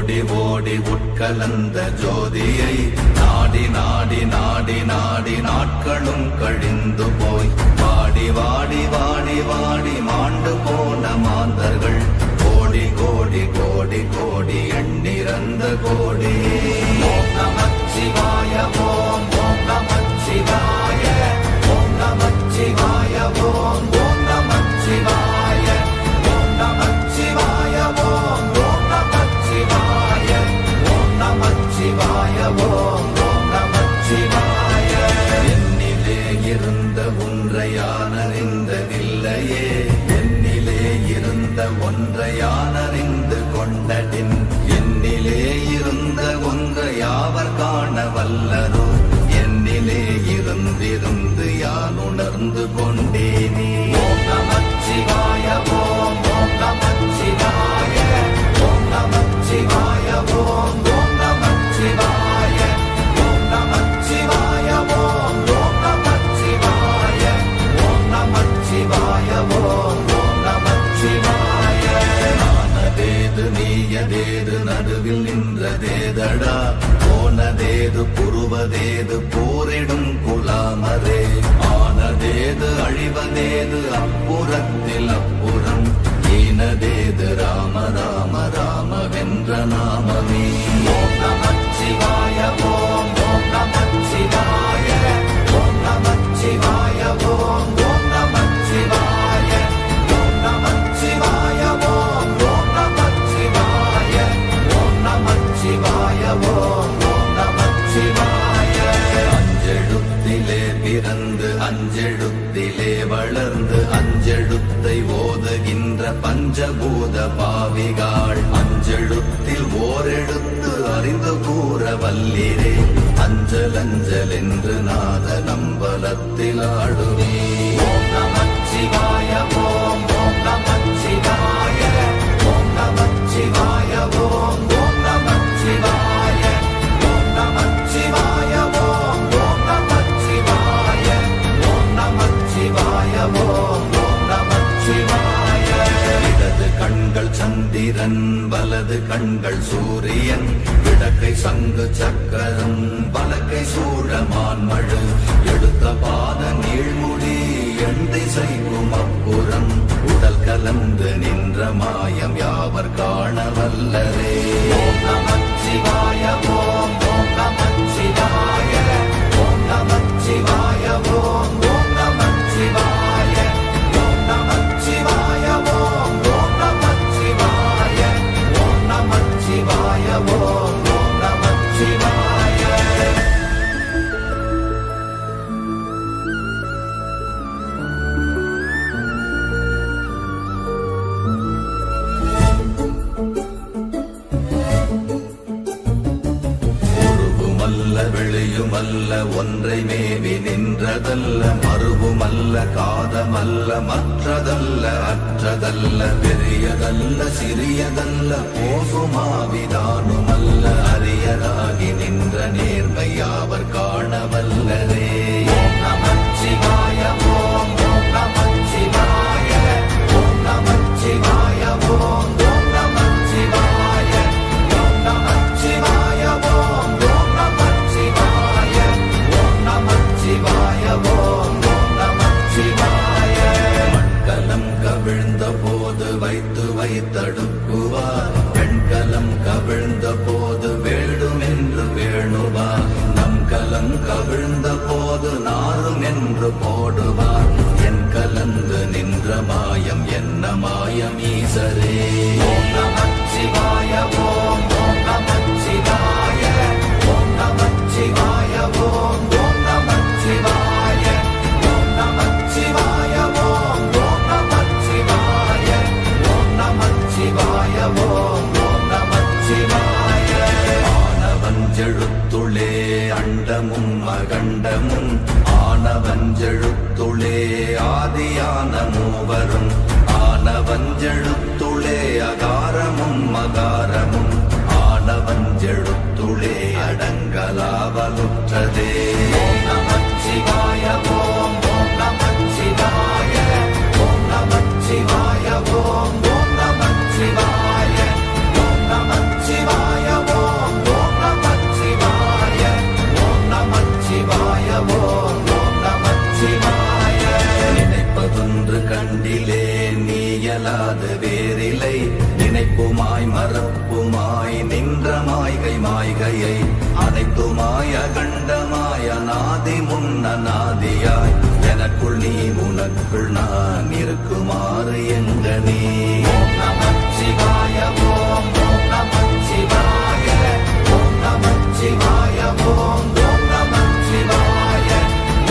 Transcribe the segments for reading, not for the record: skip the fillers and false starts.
ஓடி ஓடி உட்கலந்த ஜோதியை நாடி நாடி நாடி நாடி நாட்களும் கழிந்து போய் வாடி வாடி வாடி வாடி மாண்டு போன மாந்தர்கள் கோடி கோடி கோடி கோடி எண்ணிறந்த கோடி. ஓம் நமச்சிவாய ஓம் ஓம் நமச்சிவாய ஓம் நமச்சிவாய ஓம் ஓம் நமச்சிவாய ஓம் நமச்சிவாய ஓம் ஓம் நமச்சிவாய ஓம் நமச்சிவாய ஓம் ஓம் நமச்சிவாய. என்னிலே இருந்த ஒன்றை யான் அறிந்ததில்லையே, என்னிலே இருந்த ஒன்றை யான் அறிந்து கொண்டடின், என்னிலே இருந்த ஒன்றை யாவர் காண வல்லரோ, என்னிலே இருந்திருந்து யான் உணர்ந்து கொண்டேனே. ஓம் நமச்சிவாய ஓம் ஓம் நமச்சிவாய ஓம் நமச்சிவாய ஓம் ஓம் நமச்சிவாய ஓம் நமச்சிவாய ஓம் ஓம் நமச்சிவாய ஓம் நமச்சிவாய ஓம் ஓம் நமச்சிவாய. நானதேது நீயதேது நடுவில் நின்றதேதடா, போனதேது புருவதேது போரிடும் குலாமரே, ஆனதேது அழிவதேது அப்புறத்தில் அப்புறம், ஈனதேது ராம ராம ராம வென்ற நாமமே. ஓம் நமச்சிவாய ஓம் ஓம் நமச்சிவாய ஓம் நமச்சிவாய ஓம் ஓம் நமச்சிவாய ஓம் நமச்சிவாய ஓம் ஓம் நமச்சிவாய ஓம் நமச்சிவாய ஓம் ஓம் நமச்சிவாய. அஞ்செழுத்திலே பிறந்து அஞ்செழுத்திலே வளர்ந்து அஞ்செழுத்தை ஓதுகின்ற பஞ்சபூத பாவிகாள், அஞ்செழுத்தில் ஓரெழுத்து அறிந்து கூற வல்லிரே, அஞ்சல் அஞ்சல் என்று நாத நம்பலத்தில் ஆடுவே. ஓம் நமச்சிவாய ஓம் ஓம் நமச்சிவாய ஓம் நமச்சிவாய ஓம் ஓம் நமச்சிவாய ஓம் நமச்சிவாய ஓம் ஓம் நமச்சிவாய ஓம் நமச்சிவாய ஓம் ஓம் நமச்சிவாய. இடது கண்கள் சந்திரன் வலது கண்கள் சூரியன், இடக்கை சங்கு சக்கரம் வலக்கை சூழமான் மழு, எடுத்த பாத நீழ்முடி எண் திசைக்கும் அப்புறம், உடல் கலந்து நின்ற மாயம் யாவர் காண வல்லரே. ஓம் நமச்சிவாய ஓம் ஓம் நமச்சிவாய ஓம் நமச்சிவாய ஓம் ஓம் நமச்சிவாய ஓம் நமச்சிவாய ஓம் ஓம் நமச்சிவாய ஓம் நமச்சிவாய ஓம் ஓம் நமச்சிவாய. உருவுமல்ல வெளியுமல்ல ஒன்றை மேவி நின்றதல்ல, மறுவுமல்ல காதமல்ல மற்றதல்ல அற்றதல்ல, பெரியதல்ல சிறியதல்ல போகுமாவிதானுமல்ல, அரியராகி நின்ற நேர்மை யாவர் காண வல்லரே. ஓம் நமச்சிவாய ஓம் ஓம் நமச்சிவாய ஓம் நமச்சிவாய ஓம் ஓம் நமச்சிவாய ஓம் நமச்சிவாய ஓம் ஓம் நமச்சிவாய ஓம் நமச்சிவாய ஓம் ஓம் நமச்சிவாய. மண்கலம் கவிழ்ந்த போது வைத்து வைத்தடுக்குவார், பெண்கலம் கவிழ்ந்த போது வேண்டும் என்று வேணுவார், நம் கலம் கவிழ்ந்த போது நாரும் என்று போடுவார், என் கலந்து நின்ற மாயம் என்ன மாயம் ஈசரே. ஓம் நமச்சிவாய ஓம் ஓம் நமச்சிவாய ஓம் நமச்சிவாய ஓம் ஓம் நமச்சிவாய ஓம் நமச்சிவாய ஓம் ஓம் நமச்சிவாய ஓம் நமச்சிவாய ஓம் ஓம் நமச்சிவாய. ஆனவஞ்செழுத்துளே அண்டமும் அகண்டமும், ஆனவஞ்செழுத்துளே ஆதியான மூவரும், ஆனவஞ்செழுத்துளே அகாரமும் அகாரமும், ஆனவஞ்செழுத்துளே அடங்கலாவலுற்றதே. ஓம் நமச்சிவாய ஓம் ஓம் நமச்சிவாய ஓம் நமச்சிவாய ஓம் ஓம் நமச்சிவாய ஓம் நமச்சிவாய மாயையை அனைத்துமாய கண்டமாய நாதி முன்ன நாதியாய் எனக்குள் நீ உனக்குள் நான் இருக்குமாறு எங்க நீ ஓம் நமச்சிவாய ஓம் ஓம் நமச்சிவாய ஓம் நமச்சிவாய ஓம் ஓம் நமச்சிவாய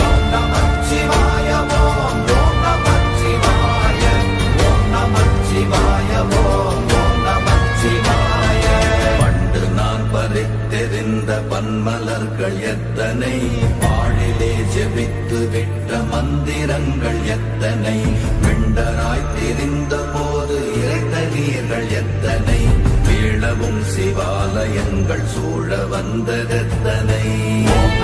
ஓம் நமச்சிவாய ஓம் ஓம் நமச்சிவாய ஓம் நமச்சிவாய ஓம் ஓம் நமச்சிவாய பண்டு நான் பறித்தெறிந்த பன்மலர்கள் எத்தனை பாழிலே ஜெபித்து விட்ட மந்திரங்கள் எத்தனை மிண்டராய் திரிந்த போது இறைத்த நீர்கள் எத்தனை வீழவும் சிவாலயங்கள் சூழ வந்ததெத்தனை ஓம்